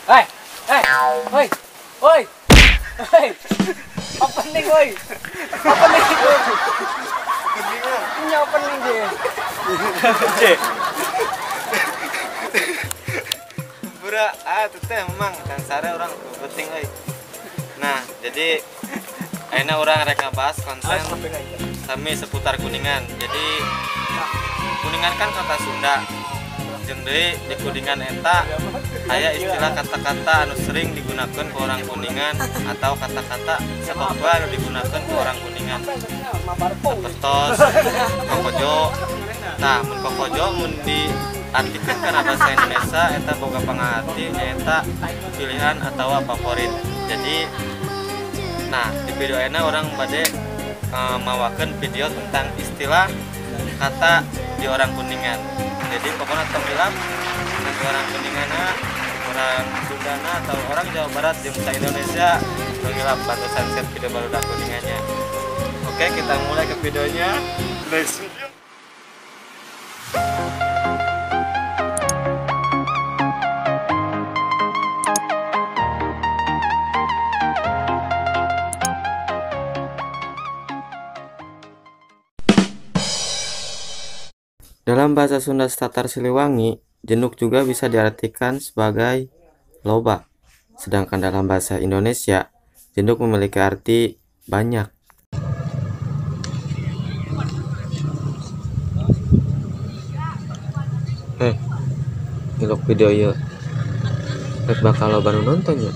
Hei, hei, woi, woi, hei, opening woi, opening, punya opening dia. Cek. Bura, teteh memang dan sare orang penting euy. Nah, jadi ayeuna orang rek ngabahas konsen sami seputar Kuningan. Jadi Kuningan kan kota Sunda. Jeung deui di Kuningan eta aya istilah kata-kata anu sering digunakan ke orang Kuningan atau kata-kata sababwa anu digunakan ke orang Kuningan. Sapertos, kokojo. Nah, mun kokojo mun diartikeun kana bahasa Indonesia eta boga pangarti nyaeta pilihan atau favorit. Jadi nah, di video ini orang bade mawakeun video tentang istilah kata di orang Kuningan. Jadi pokoknya tenggelam nanti orang Kuningan, orang Sundana atau orang Jawa Barat di Nusa Indonesia tenggelam bantu sunset video baru dah Kuningannya. Oke, kita mulai ke videonya. Let's video. Dalam bahasa Sunda Tatar Siliwangi, jenuk juga bisa diartikan sebagai loba. Sedangkan dalam bahasa Indonesia, jenuk memiliki arti banyak. Ilok video ya. Rek bakal loba nu nonton ya.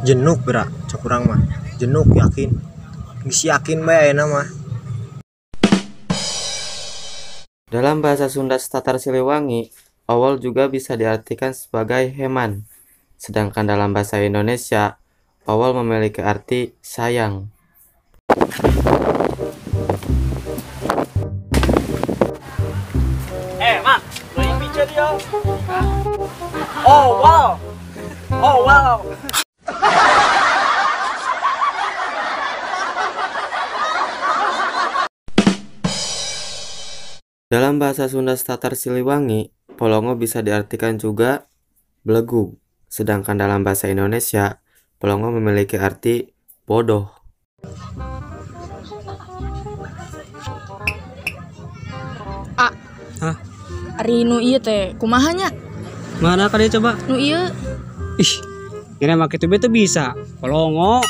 Jenuk berak, cek urang mah. Jenuk yakin. Geus yakin bae ayeuna mah. Dalam bahasa Sunda Tatar Siliwangi, awal juga bisa diartikan sebagai heman. Sedangkan dalam bahasa Indonesia, awal memiliki arti sayang. Mak, beli pizza dia. Oh wow, oh wow. Dalam bahasa Sunda Tatar Siliwangi, polongo bisa diartikan juga belegu. Sedangkan dalam bahasa Indonesia, polongo memiliki arti bodoh. Hah? Ari nu ieu teh kumahanya? Mana ka dia coba? Nu ieu. Ih, kira make itu bete bisa. Polongo.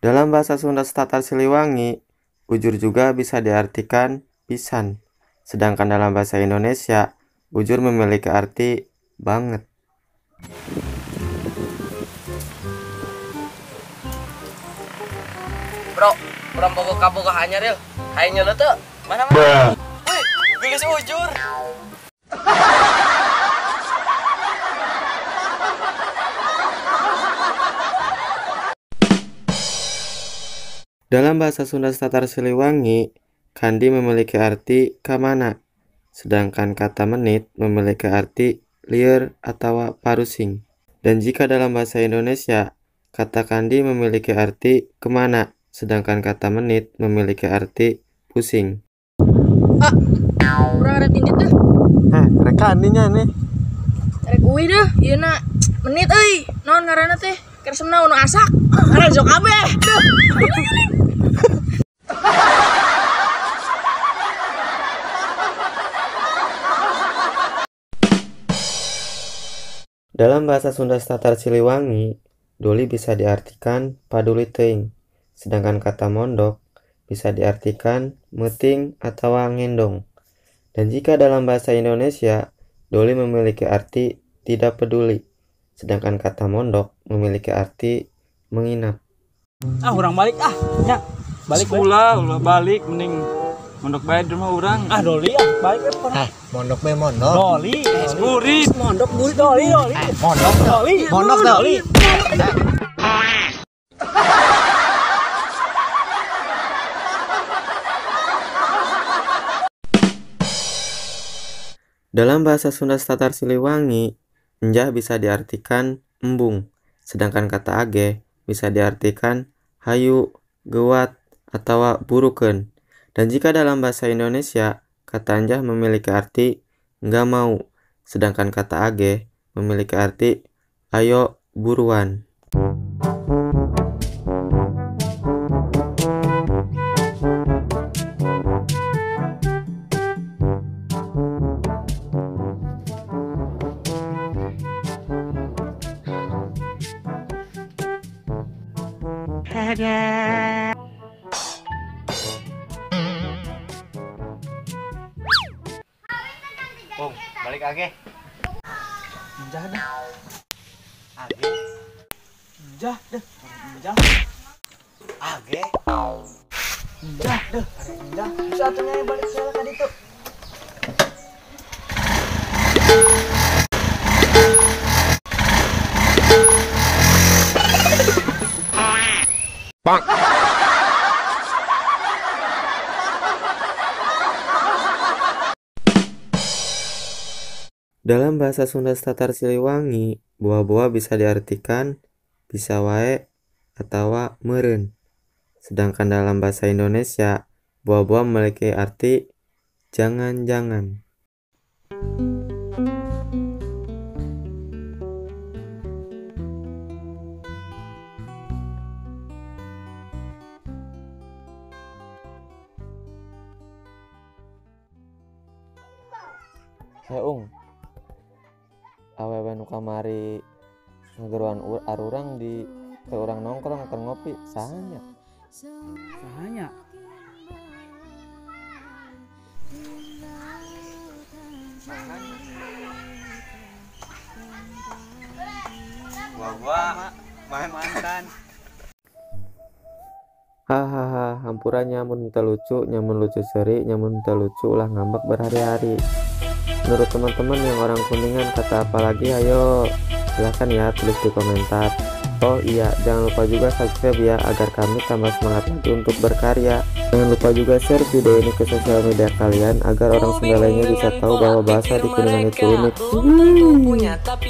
Dalam bahasa Sunda Tatar Siliwangi, ujur juga bisa diartikan pisan. Sedangkan dalam bahasa Indonesia, ujur memiliki arti banget. Bro, urang boga anyar ya. Hayanya leuh teu? Mana mah? Wih, geus ujur. Dalam bahasa Sunda Tatar Siliwangi, kandi memiliki arti kamana. Sedangkan kata menit memiliki arti lieur atau parusing. Dan jika dalam bahasa Indonesia, kata kandi memiliki arti kemana. Sedangkan kata menit memiliki arti pusing. Urang rek indit dah. Rek kandinya nih. Rek uwi dah, ieu na menit euy. Naon ngaranna teh? Kersem naon nu asak? Ara jok kabeh. Duh. Dalam bahasa Sunda Tatar Siliwangi, doli bisa diartikan paduli teuing. Sedangkan kata mondok bisa diartikan meting atau ngendong. Dan jika dalam bahasa Indonesia, doli memiliki arti tidak peduli. Sedangkan kata mondok memiliki arti menginap. Urang balik nya. Balik ulah balik mending mondok bae di rumah urang. Doli balik we. Mondok be mondok. Doli, burit. Mondok burit Doli. Mondok Doli. Mondok doli. Dalam bahasa Sunda Tatar Siliwangi, enjah bisa diartikan embung, sedangkan kata age bisa diartikan hayu, gewat, atau burukeun. Dan jika dalam bahasa Indonesia, kata anjah memiliki arti nggak mau, sedangkan kata age memiliki arti ayo buruan. Bung, balik age. Enjah dah. Age. Enjah dah. Enjah. Age. Enjah dah. Enjah. Bisa atunya balik saya ka ditu. Dalam bahasa Sunda Tatar Siliwangi, boa-boa bisa diartikan bisa wae atau meureun. Sedangkan dalam bahasa Indonesia, boa-boa memiliki arti jangan-jangan. Awewe nu kamari ngageruan arurang di ke urang nongkrong keur ngopi sahanya. Sahanya. Gua mantan. Hahaha, hampura nyamun teu lucu, nyamun lucu seri, nyamun teu lucu ulah ngambek berhari-hari. Menurut teman-teman yang orang Kuningan kata apa lagi, ayo silahkan ya tulis di komentar. Oh iya, jangan lupa juga subscribe ya agar kami tambah semangat lagi untuk berkarya. Jangan lupa juga share video ini ke sosial media kalian agar orang Sunda lainnya bisa tahu bahwa bahasa di Kuningan itu unik.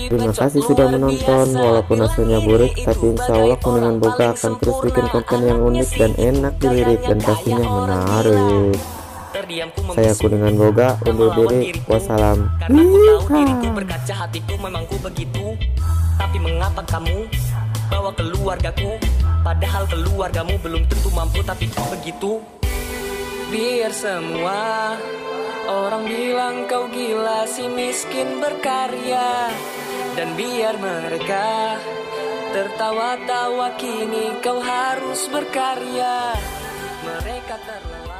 Terima kasih sudah menonton, walaupun hasilnya burik, tapi insya Allah Kuningan Boga akan terus bikin konten yang unik dan enak dilirik dan pastinya menarik. Saya Kuningan Boga undur diri. Wassalam. Karena ku tahu diriku berkaca, hatiku memang ku begitu. Tapi mengapa kamu bawa keluargaku, padahal keluargamu belum tentu mampu, tapi kau begitu. Biar semua orang bilang kau gila, si miskin berkarya. Dan biar mereka tertawa-tawa, kini kau harus berkarya. Mereka terlelap